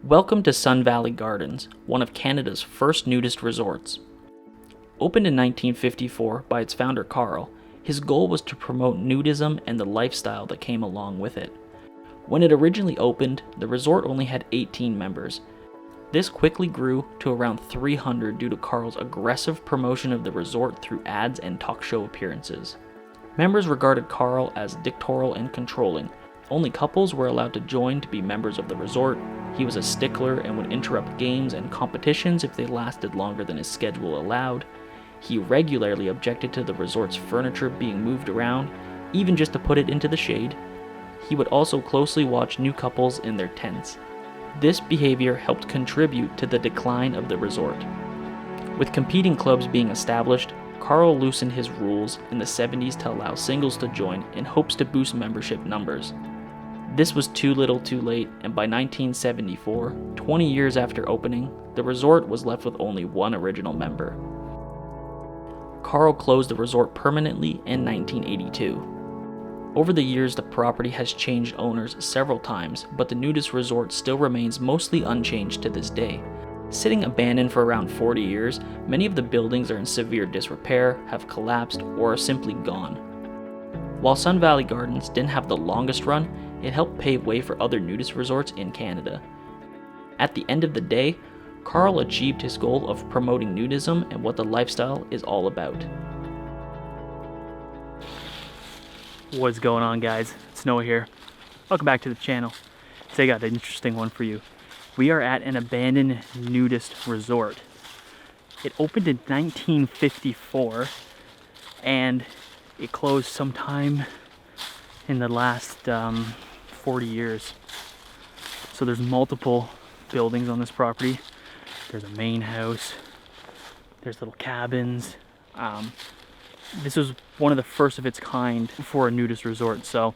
Welcome to Sun Valley Gardens, one of Canada's first nudist resorts. Opened in 1954 by its founder Karl, his goal was to promote nudism and the lifestyle that came along with it. When it originally opened, the resort only had 18 members. This quickly grew to around 300 due to Karl's aggressive promotion of the resort through ads and talk show appearances. Members regarded Karl as dictatorial and controlling. Only couples were allowed to join to be members of the resort. He was a stickler and would interrupt games and competitions if they lasted longer than his schedule allowed. He regularly objected to the resort's furniture being moved around, even just to put it into the shade. He would also closely watch new couples in their tents. This behavior helped contribute to the decline of the resort. With competing clubs being established, Karl loosened his rules in the 70s to allow singles to join in hopes to boost membership numbers. This was too little too late, and by 1974, 20 years after opening, the resort was left with only one original member. Karl closed the resort permanently in 1982. Over the years, the property has changed owners several times, but the nudist resort still remains mostly unchanged to this day. Sitting abandoned for around 40 years, many of the buildings are in severe disrepair, have collapsed, or are simply gone. While Sun Valley Gardens didn't have the longest run, it helped pave way for other nudist resorts in Canada. At the end of the day, Karl achieved his goal of promoting nudism and what the lifestyle is all about. What's going on, guys? It's Noah here. Welcome back to the channel. Today I got an interesting one for you. We are at an abandoned nudist resort. It opened in 1954 and it closed sometime in the last 40 years. So there's multiple buildings on this property. There's a main house, there's little cabins. This was one of the first of its kind for a nudist resort, so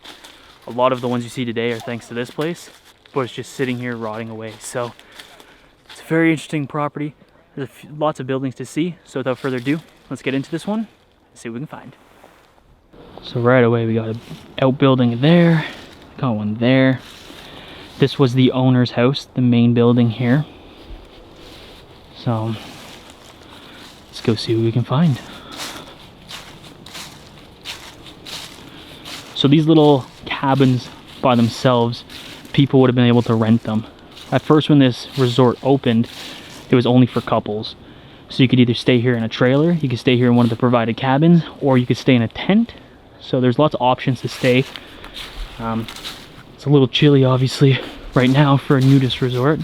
a lot of the ones you see today are thanks to this place, but it's just sitting here rotting away. So it's a very interesting property. There's lots of buildings to see, so without further ado, let's get into this one and see what we can find. So right away we got an outbuilding there, got one there. This was the owner's house, the main building here. So let's go see what we can find. So these little cabins by themselves, people would have been able to rent them. At first when this resort opened, it was only for couples. So you could either stay here in a trailer, you could stay here in one of the provided cabins, or you could stay in a tent. So there's lots of options to stay. It's a little chilly obviously right now for a nudist resort,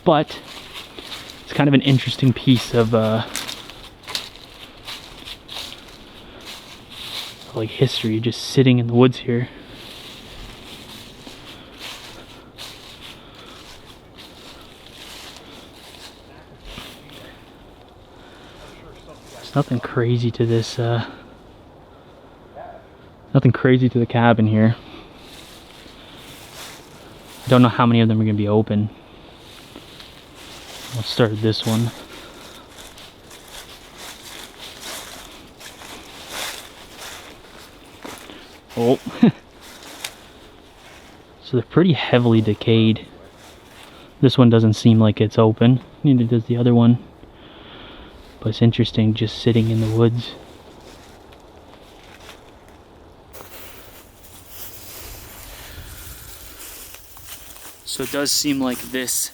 but it's kind of an interesting piece of like history, just sitting in the woods here. There's nothing crazy to this nothing crazy to the cabin here. I don't know how many of them are going to be open. Let's start with this one. Oh. So they're pretty heavily decayed. This one doesn't seem like it's open, neither does the other one. But it's interesting just sitting in the woods. So it does seem like this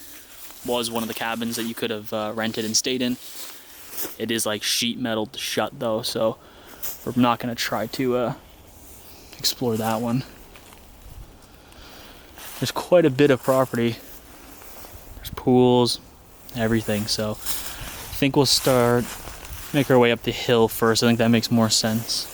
was one of the cabins that you could have rented and stayed in. It is like sheet metal shut though, so we're not going to try to explore that one. There's quite a bit of property. There's pools, everything, so I think we'll make our way up the hill first. I think that makes more sense.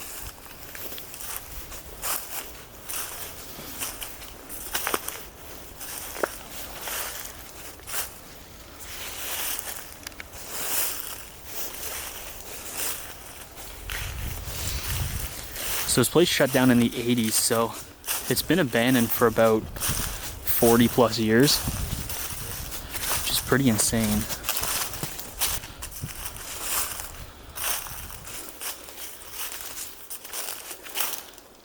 So this place shut down in the 80s, so it's been abandoned for about 40 plus years, which is pretty insane.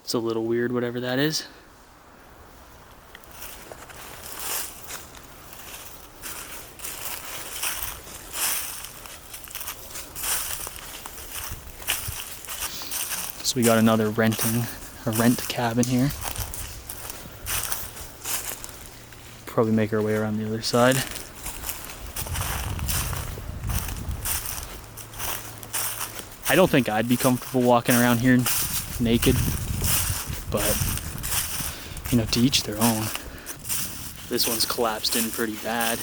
It's a little weird, whatever that is. So we got another rent cabin here. Probably make our way around the other side. I don't think I'd be comfortable walking around here naked, but you know, to each their own. This one's collapsed in pretty bad.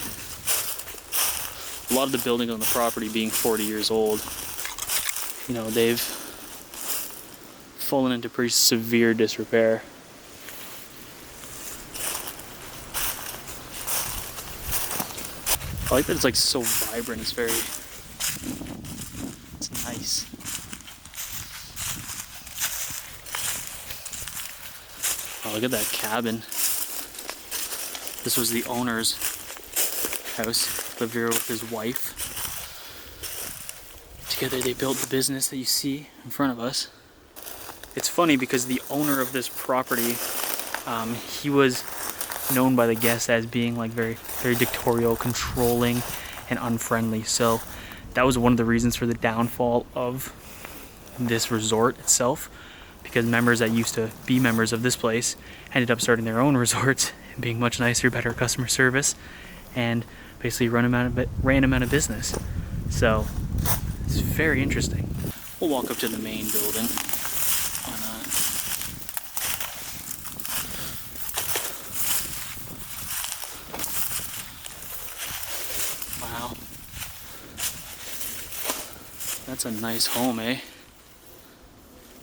A lot of the buildings on the property being 40 years old, you know, they've fallen into pretty severe disrepair. I like that it's like so vibrant. It's nice. Oh, look at that cabin. This was the owner's house. Lived here with his wife. Together they built the business that you see in front of us. It's funny because the owner of this property, he was known by the guests as being like very dictatorial, controlling, and unfriendly. So that was one of the reasons for the downfall of this resort itself, because members that used to be members of this place ended up starting their own resorts and being much nicer, better customer service, and basically ran him out of business. So it's very interesting. We'll walk up to the main building. Why not? Wow. That's a nice home, eh?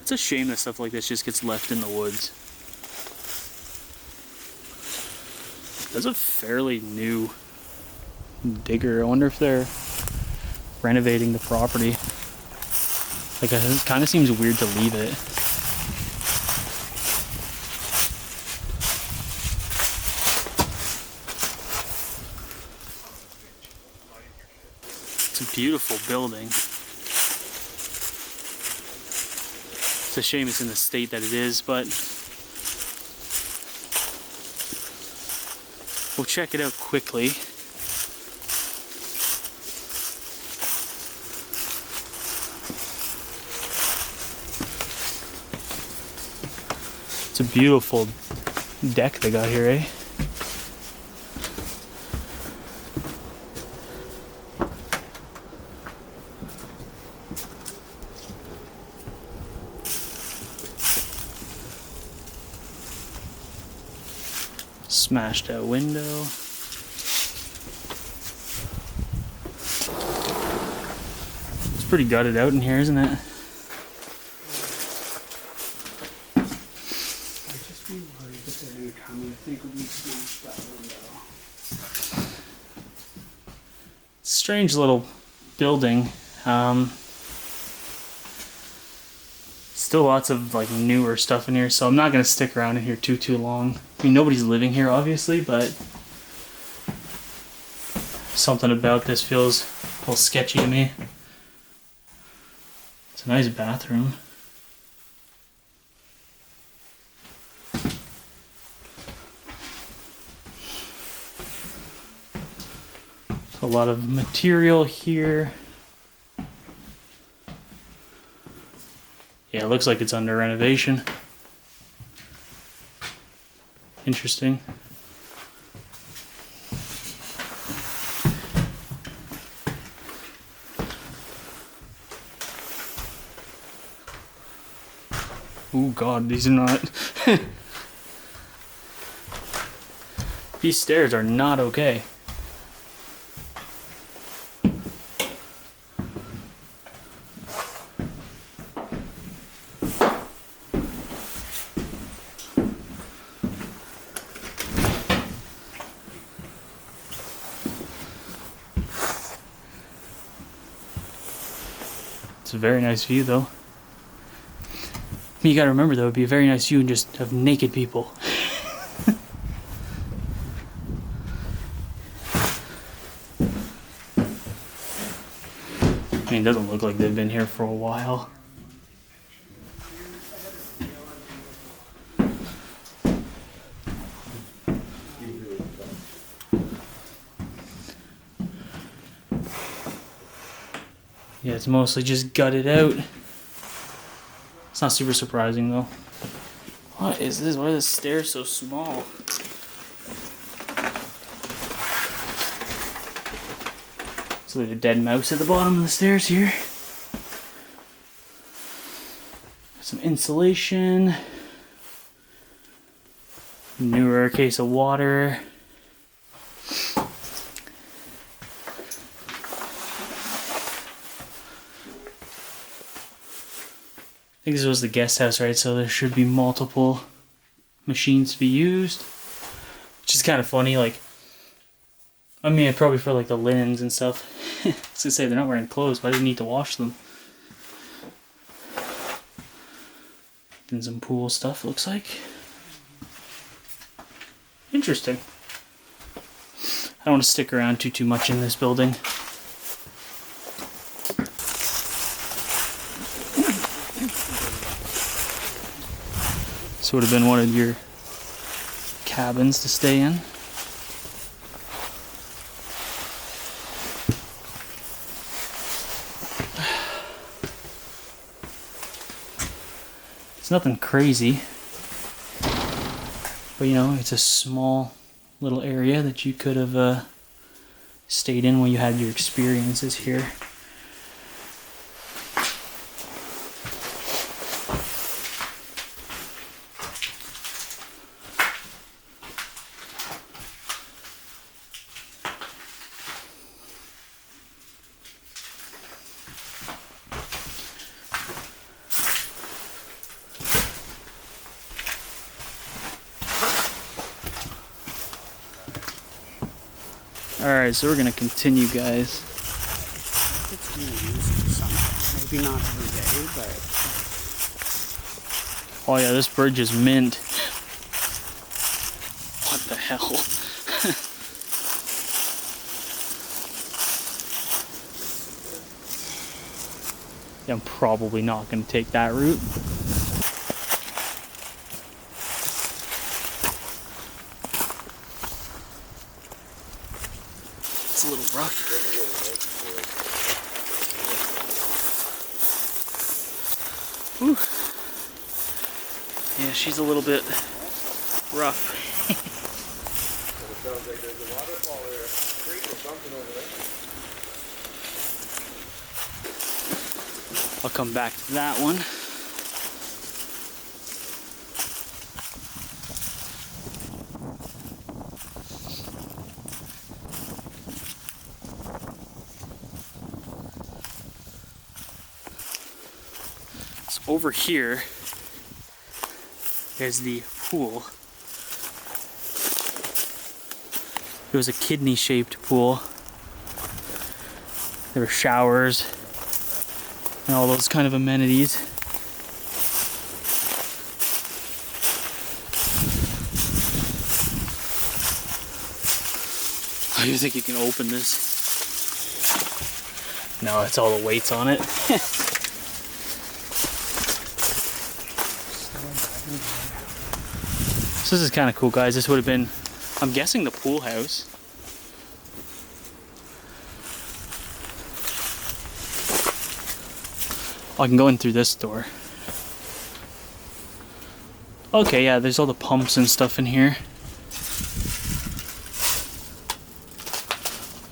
It's a shame that stuff like this just gets left in the woods. That's a fairly new digger. I wonder if they're renovating the property. Like, it kind of seems weird to leave it. It's a beautiful building. It's a shame it's in the state that it is, but we'll check it out quickly. It's a beautiful deck they got here, eh? Smashed out window. It's pretty gutted out in here, isn't it? Strange little building. Still lots of like newer stuff in here, so I'm not gonna stick around in here too long. I mean, nobody's living here obviously, but something about this feels a little sketchy to me. It's a nice bathroom. A lot of material here. Yeah, it looks like it's under renovation. Interesting. Oh God, these are not... These stairs are not okay. It's a very nice view though. You gotta remember though, it'd be a very nice view and just have naked people. I mean, it doesn't look like they've been here for a while. Yeah, it's mostly just gutted out. It's not super surprising though. What is this? Why are the stairs so small? So there's a dead mouse at the bottom of the stairs here. Some insulation. Newer case of water. I think this was the guest house, right? So there should be multiple machines to be used. Which is kind of funny, like, I mean, probably for like the linens and stuff. I was gonna say, they're not wearing clothes, but I didn't need to wash them. Then some pool stuff, looks like. Interesting. I don't want to stick around too much in this building. This would have been one of your cabins to stay in. It's nothing crazy, but you know, it's a small little area that you could have stayed in when you had your experiences here. Alright, so we're gonna continue, guys. It's being used sometimes. Maybe not every day, but... Oh yeah, this bridge is mint. What the hell? Yeah, I'm probably not gonna take that route. It's a little rough. Ooh. Yeah, she's a little bit rough. It sounds like there's a waterfall or a creek or something over there. I'll come back to that one. So over here is the pool. It was a kidney-shaped pool. There were showers and all those kind of amenities. Oh, you think you can open this? No, it's all the weights on it. So this is kind of cool, guys. This would have been, I'm guessing, the pool house. Oh, I can go in through this door. Okay, yeah, there's all the pumps and stuff in here.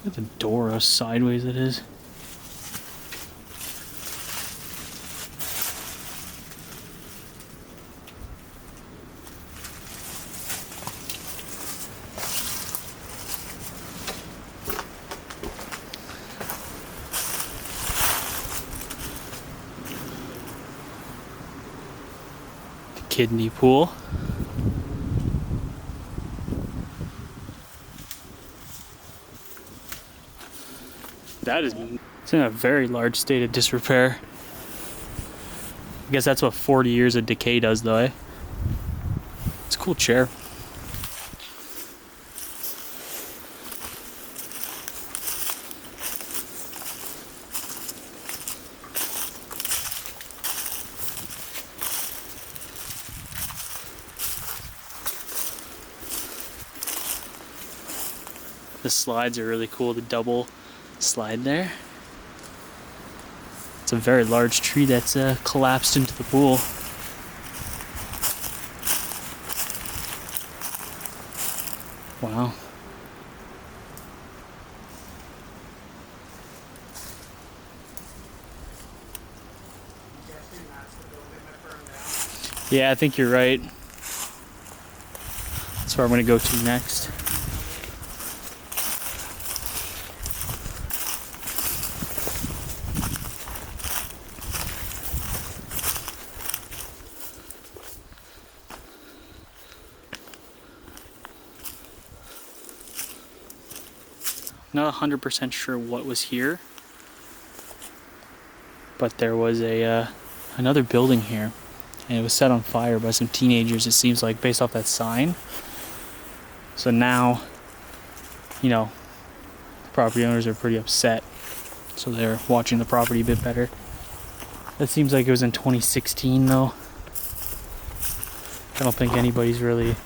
Look at the door, how sideways it is. Kidney pool. That is, it's in a very large state of disrepair. I guess that's what 40 years of decay does though, eh? It's a cool chair. The slides are really cool, the double slide there. It's a very large tree that's collapsed into the pool. Wow. Yeah, I think you're right. That's where I'm gonna go to next. Not 100% sure what was here, but there was a another building here, and it was set on fire by some teenagers, it seems like, based off that sign. So now, you know, the property owners are pretty upset, so they're watching the property a bit better. That seems like it was in 2016 though. I don't think anybody's really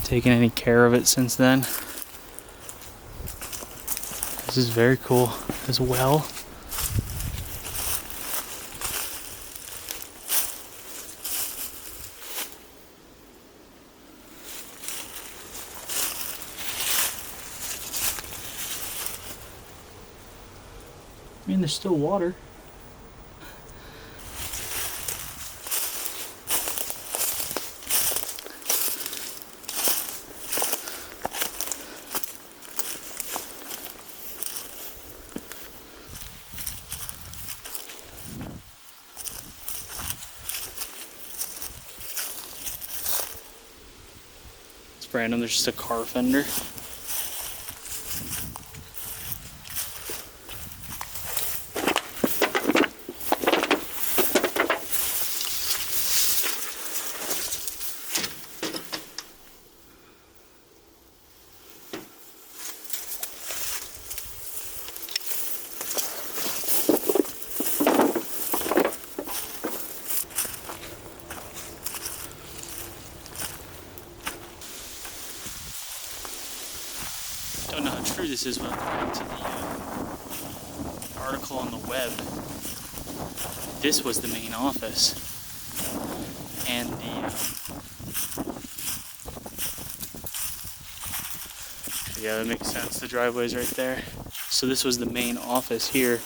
taken any care of it since then. This is very cool as well. I mean, there's still water. It's random, there's just a car fender. Don't know how true this is, but according to the article on the web, this was the main office, and yeah, that makes sense. The driveway's right there. So this was the main office here.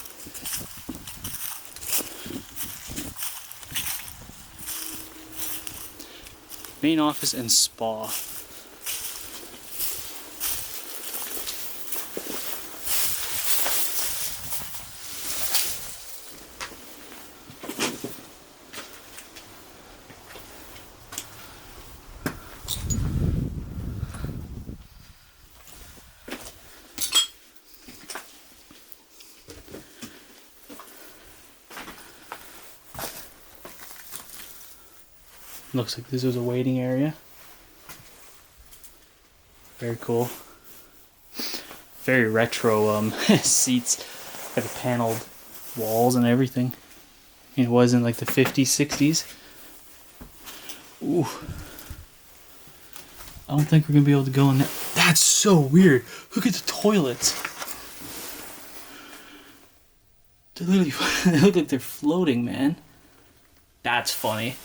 Main office and spa. Looks like this was a waiting area. Very cool. Very retro seats. Like paneled walls and everything. It was in like the 50s, 60s. Ooh. I don't think we're gonna be able to go in there. That's so weird. Look at the toilets. They literally they look like they're floating, man. That's funny.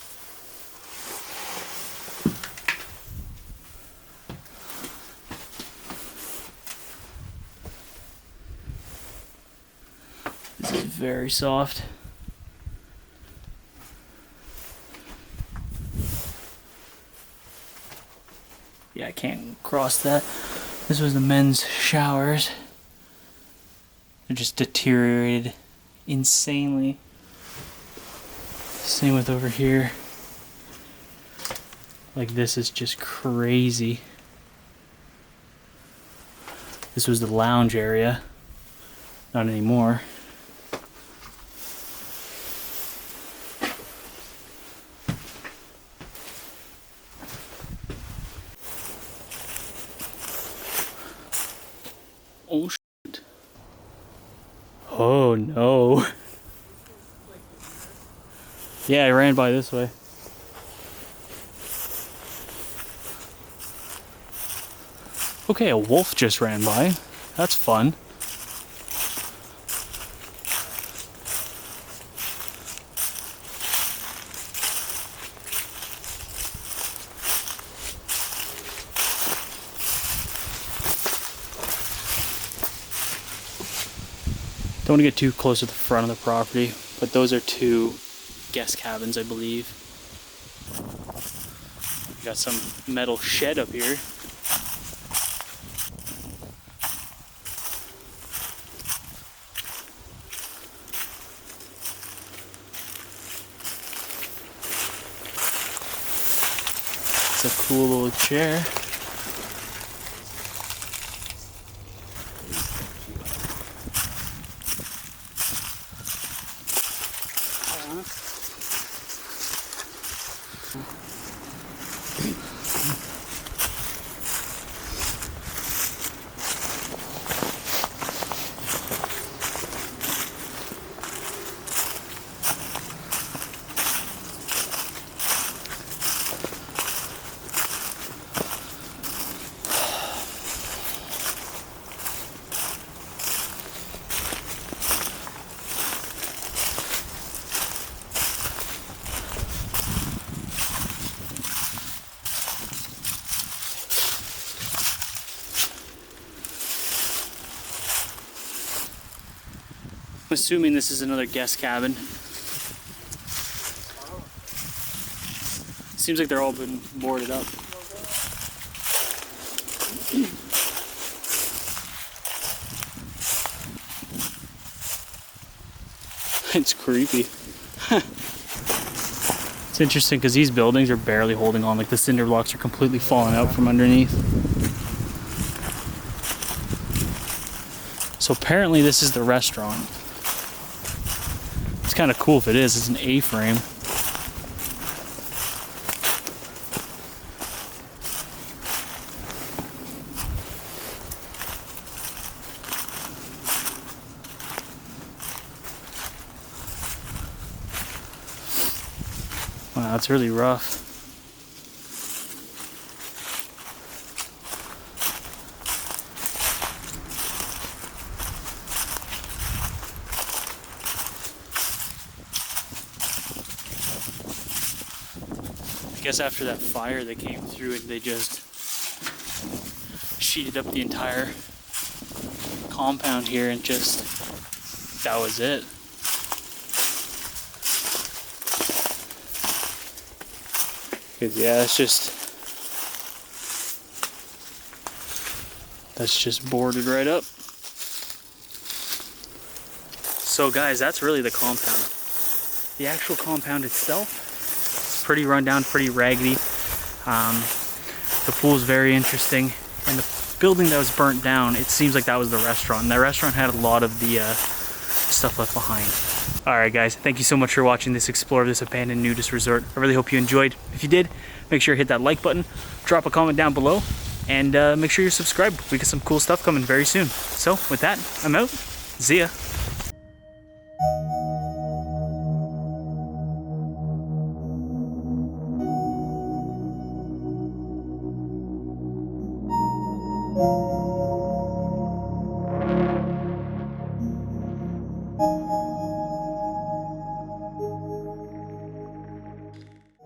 This is very soft. Yeah, I can't cross that. This was the men's showers. They're just deteriorated insanely. Same with over here. Like, this is just crazy. This was the lounge area. Not anymore. Oh shit. Oh no. Yeah, I ran by this way. Okay, a wolf just ran by. That's fun. Don't want to get too close to the front of the property, but those are 2 guest cabins, I believe. We got some metal shed up here. It's a cool little chair. I'm assuming this is another guest cabin. Seems like they're all been boarded up. It's creepy. It's interesting because these buildings are barely holding on. Like the cinder blocks are completely falling out from underneath. So apparently this is the restaurant. It's kind of cool if it is. It's an A-frame. Wow, that's really rough. I guess after that fire they came through and they just sheeted up the entire compound here and just, that was it. Because yeah, that's just boarded right up. So guys, that's really the compound. The actual compound itself, pretty run down, pretty raggedy. The pool is very interesting, and the building that was burnt down, it seems like that was the restaurant, and that restaurant had a lot of the stuff left behind. Alright guys, thank you so much for watching this explore of this abandoned nudist resort. I really hope you enjoyed. If you did, make sure you hit that like button, drop a comment down below, and make sure you're subscribed. We got some cool stuff coming very soon. So with that, I'm out. See ya.